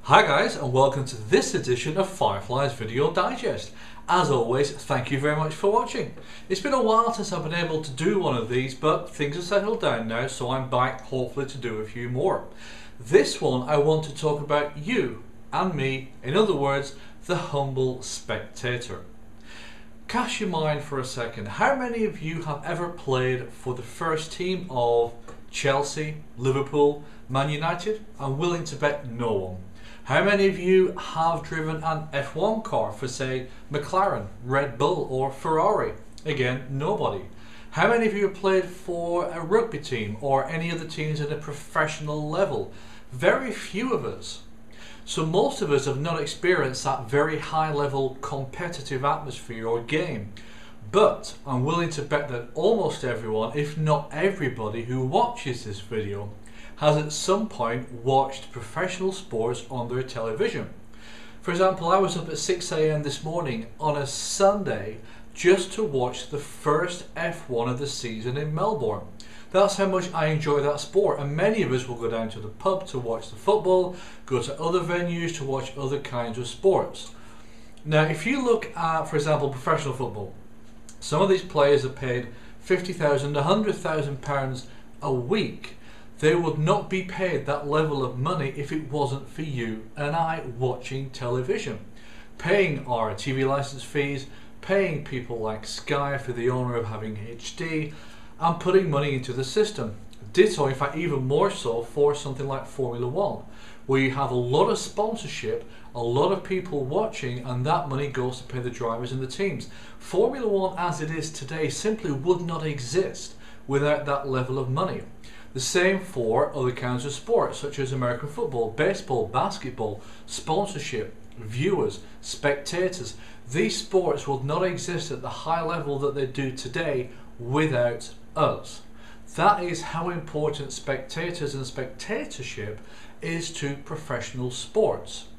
Hi guys, and welcome to this edition of Phyrefli's Video Digest. As always, thank you very much for watching. It's been a while since I've been able to do one of these, but things have settled down now, so I'm back hopefully to do a few more. This one I want to talk about you and me, in other words, the humble spectator. Cast your mind for a second. How many of you have ever played for the first team of Chelsea, Liverpool, Man United? I'm willing to bet no one. How many of you have driven an F1 car for, say, McLaren, Red Bull or Ferrari? Again, nobody. How many of you have played for a rugby team or any other teams at a professional level? Very few of us. So most of us have not experienced that very high level competitive atmosphere or game. But I'm willing to bet that almost everyone, if not everybody who watches this video, has at some point watched professional sports on their television. For example, I was up at 6 AM this morning on a Sunday just to watch the first F1 of the season in Melbourne. That's how much I enjoy that sport, and many of us will go down to the pub to watch the football, go to other venues to watch other kinds of sports. Now, if you look at, for example, professional football, some of these players are paid £50,000, £100,000 a week. They would not be paid that level of money if it wasn't for you and I watching television. Paying our TV license fees, paying people like Sky for the honour of having HD, and putting money into the system. Ditto, in fact even more so for something like Formula 1, where you have a lot of sponsorship, a lot of people watching, and that money goes to pay the drivers and the teams. Formula 1 as it is today simply would not exist without that level of money. The same for other kinds of sports such as American football, baseball, basketball, sponsorship, viewers, spectators. These sports would not exist at the high level that they do today without us. That is how important spectators and spectatorship is to professional sports.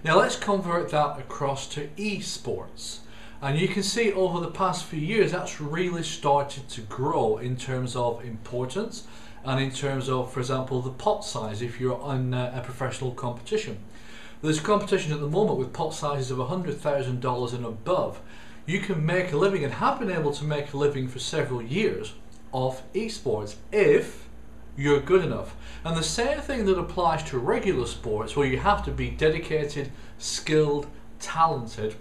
Now let's convert that across to esports. And you can see over the past few years that's really started to grow in terms of importance and in terms of, for example, the pot size if you're on a professional competition. There's competition at the moment with pot sizes of $100,000 and above. You can make a living and have been able to make a living for several years off esports if you're good enough. And the same thing that applies to regular sports where you have to be dedicated, skilled, talented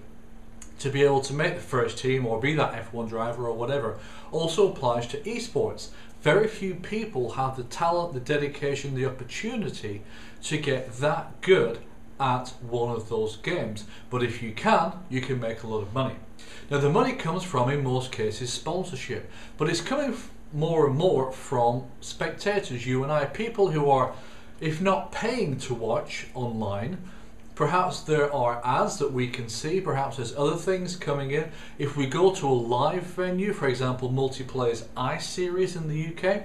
to be able to make the first team or be that F1 driver or whatever, also applies to esports. Very few people have the talent, the dedication, the opportunity to get that good at one of those games. But if you can make a lot of money. Now the money comes from, in most cases, sponsorship, but it's coming more and more from spectators, you and I, people who are, if not paying to watch online, perhaps there are ads that we can see, perhaps there's other things coming in. If we go to a live venue, for example Multiplayer's iSeries in the UK,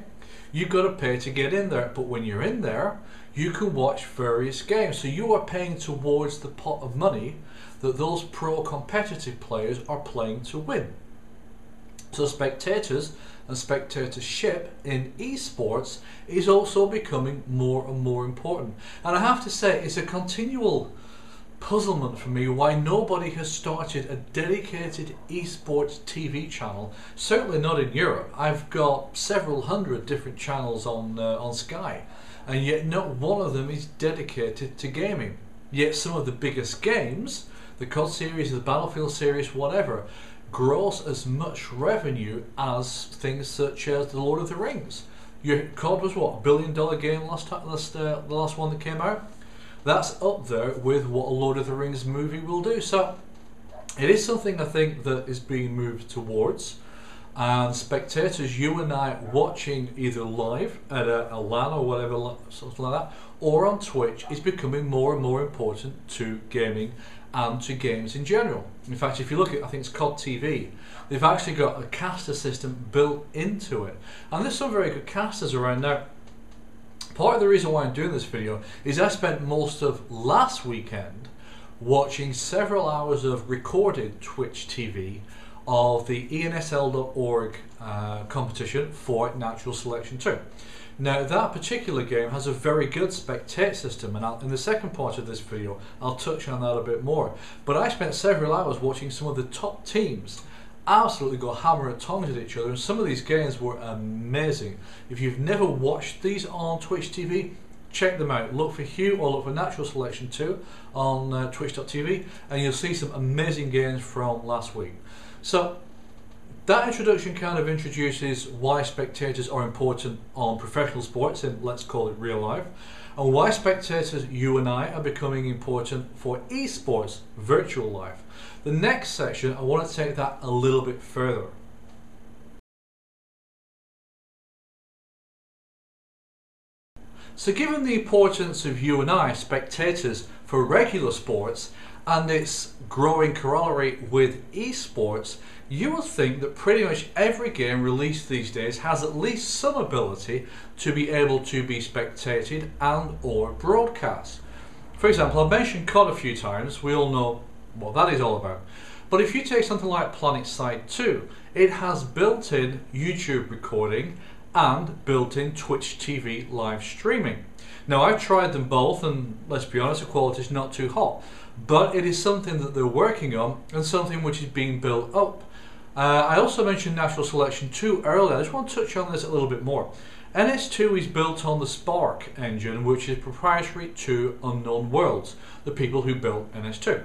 you've got to pay to get in there, but when you're in there you can watch various games, so you are paying towards the pot of money that those pro competitive players are playing to win. So spectators and spectatorship in esports is also becoming more and more important. And I have to say, it's a continual puzzlement for me why nobody has started a dedicated esports TV channel, certainly not in Europe. I've got several hundred different channels on Sky, and yet not one of them is dedicated to gaming. Yet some of the biggest games, the COD series, the Battlefield series, whatever, gross as much revenue as things such as the Lord of the Rings. Your COD was what, $1 billion game the last one that came out? That's up there with what a Lord of the Rings movie will do. So it is something I think that is being moved towards, and spectators, you and I, watching either live at a LAN or whatever, something like that, or on Twitch, is becoming more and more important to gaming and to games in general. In fact, if you look at, I think it's COD TV, they've actually got a caster system built into it, and there's some very good casters around now. Part of the reason why I'm doing this video is I spent most of last weekend watching several hours of recorded Twitch TV of the ENSL.org competition for Natural Selection 2. Now that particular game has a very good spectate system, and in the second part of this video I'll touch on that a bit more. But I spent several hours watching some of the top teams absolutely go hammer and tongs at each other, and some of these games were amazing. If you've never watched these on Twitch TV, check them out. Look for Hugh or look for Natural Selection 2 on twitch.tv and you'll see some amazing games from last week. So that introduction kind of introduces why spectators are important on professional sports, and let's call it real life, and why spectators, you and I, are becoming important for esports, virtual life. The next section, I want to take that a little bit further. So given the importance of you and I, spectators, for regular sports, and its growing corollary with esports, you would think that pretty much every game released these days has at least some ability to be able to be spectated and or broadcast. For example, I've mentioned COD a few times, we all know what that is all about. But if you take something like PlanetSide 2, it has built-in YouTube recording and built-in Twitch TV live streaming. Now I've tried them both, and let's be honest, the quality is not too hot, but it is something that they're working on and something which is being built up. I also mentioned Natural Selection 2 earlier. I just want to touch on this a little bit more. NS2 is built on the Spark engine, which is proprietary to Unknown Worlds, the people who built NS2.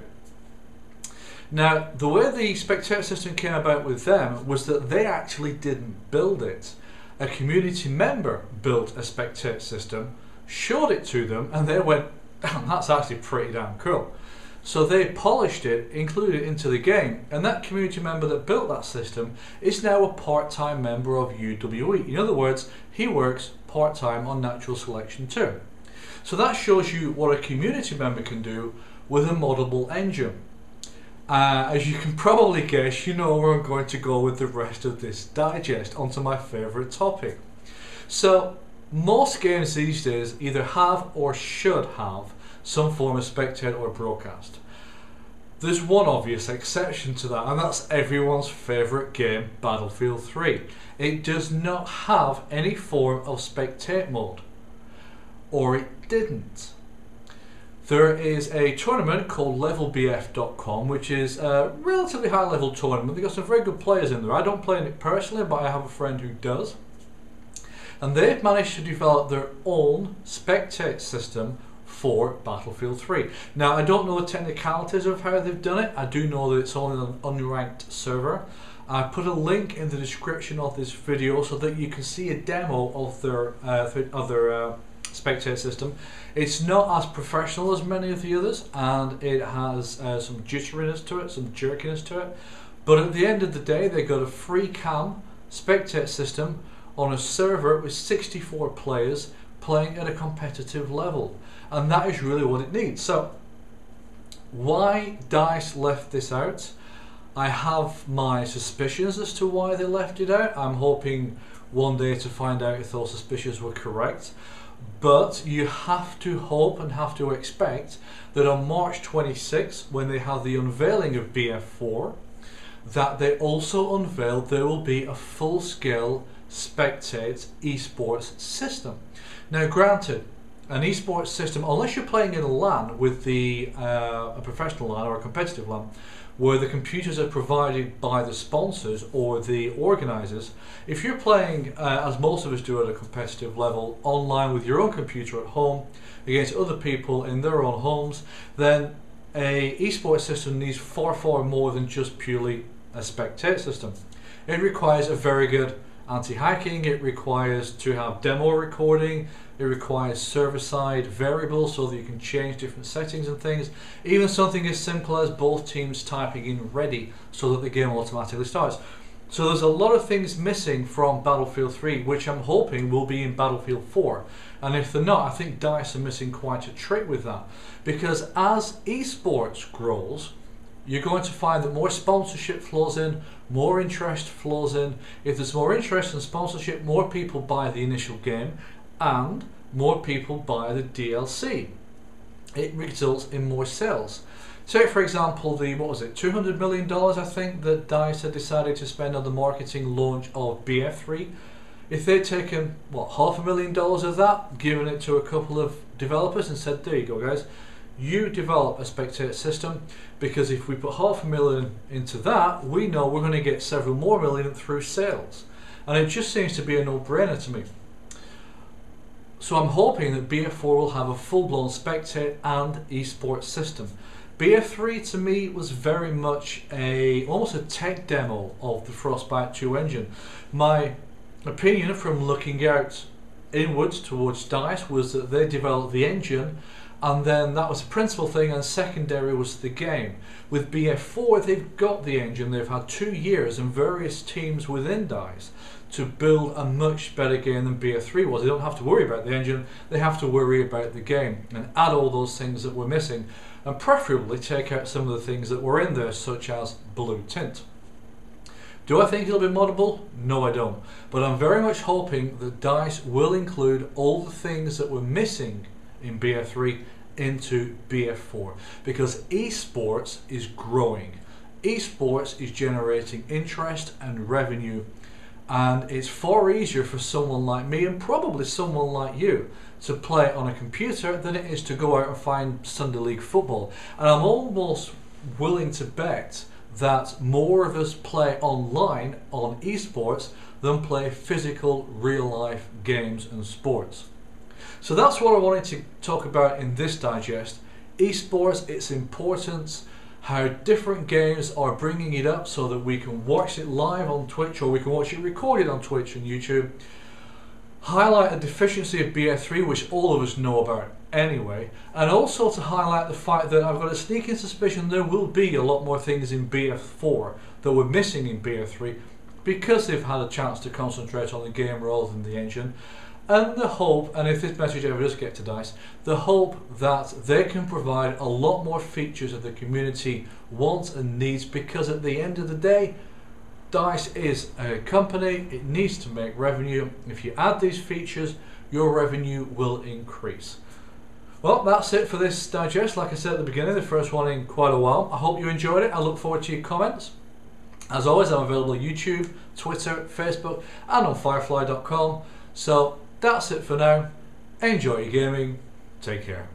Now, the way the Spectator system came about with them was that they actually didn't build it. A community member built a Spectator system, showed it to them, and they went, that's actually pretty damn cool. So they polished it, included it into the game, and that community member that built that system is now a part-time member of UWE. In other words, he works part-time on Natural Selection 2. So that shows you what a community member can do with a moddable engine. As you can probably guess, you know where I'm going to go with the rest of this digest, onto my favourite topic. So most games these days either have or should have some form of spectator or broadcast. There's one obvious exception to that, and that's everyone's favourite game, Battlefield 3. It does not have any form of spectate mode, or it didn't. There is a tournament called levelbf.com, which is a relatively high level tournament. They've got some very good players in there. I don't play in it personally, but I have a friend who does. And they've managed to develop their own spectate system for Battlefield 3. Now, I don't know the technicalities of how they've done it. I do know that it's only an unranked server. I put a link in the description of this video so that you can see a demo of their spectate system. It's not as professional as many of the others, and it has some jitteriness to it, some jerkiness to it. But at the end of the day, they got a free cam spectate system on a server with 64 players playing at a competitive level, and that is really what it needs. So why DICE left this out, I have my suspicions as to why they left it out. I'm hoping one day to find out if those suspicions were correct, but you have to hope and have to expect that on March 26th, when they have the unveiling of BF4, that they also unveiled there will be a full-scale spectate esports system. Now granted, an esports system, unless you're playing in a LAN with a professional LAN or a competitive LAN, where the computers are provided by the sponsors or the organisers, if you're playing, as most of us do at a competitive level, online with your own computer at home against other people in their own homes, then a esports system needs far, far more than just purely a spectate system. It requires a very good anti-hacking, it requires to have demo recording, it requires server-side variables so that you can change different settings and things, even something as simple as both teams typing in ready so that the game automatically starts. So there's a lot of things missing from Battlefield 3, which I'm hoping will be in Battlefield 4, and if they're not, I think DICE are missing quite a trick with that, because as esports grows, you're going to find that more sponsorship flows in, more interest flows in. If there's more interest and sponsorship, more people buy the initial game and more people buy the DLC. It results in more sales. Say for example the, what was it, $200 million I think that DICE had decided to spend on the marketing launch of BF3. If they'd taken, what, $500,000 of that, given it to a couple of developers and said, there you go guys, you develop a Spectator system, because if we put $500,000 into that, we know we're going to get several more million through sales. And it just seems to be a no-brainer to me. So I'm hoping that BF4 will have a full-blown Spectator and esports system. BF3 to me was very much almost a tech demo of the Frostbite 2 engine. My opinion from looking out inwards towards DICE was that they developed the engine, and then that was the principal thing, and secondary was the game. With BF4 they've got the engine, they've had 2 years and various teams within DICE to build a much better game than BF3 was. They don't have to worry about the engine, they have to worry about the game and add all those things that were missing, and preferably take out some of the things that were in there, such as blue tint. Do I think it'll be moddable? No, I don't. But I'm very much hoping that DICE will include all the things that were missing in BF3 into BF4, because esports is growing. Esports is generating interest and revenue, and it's far easier for someone like me, and probably someone like you, to play on a computer than it is to go out and find Sunday League football. And I'm almost willing to bet that more of us play online on esports than play physical real life games and sports. So that's what I wanted to talk about in this digest. Esports, its importance, how different games are bringing it up so that we can watch it live on Twitch, or we can watch it recorded on Twitch and YouTube. Highlight a deficiency of BF3, which all of us know about anyway, and also to highlight the fact that I've got a sneaking suspicion there will be a lot more things in BF4 that were missing in BF3, because they've had a chance to concentrate on the game rather than the engine. And the hope, and if this message ever does get to DICE, the hope that they can provide a lot more features that the community wants and needs, because at the end of the day, DICE is a company, it needs to make revenue. If you add these features, your revenue will increase. Well, that's it for this digest. Like I said at the beginning, the first one in quite a while. I hope you enjoyed it. I look forward to your comments. As always, I'm available on YouTube, Twitter, Facebook, and on Phyrefli.com. So that's it for now. Enjoy your gaming. Take care.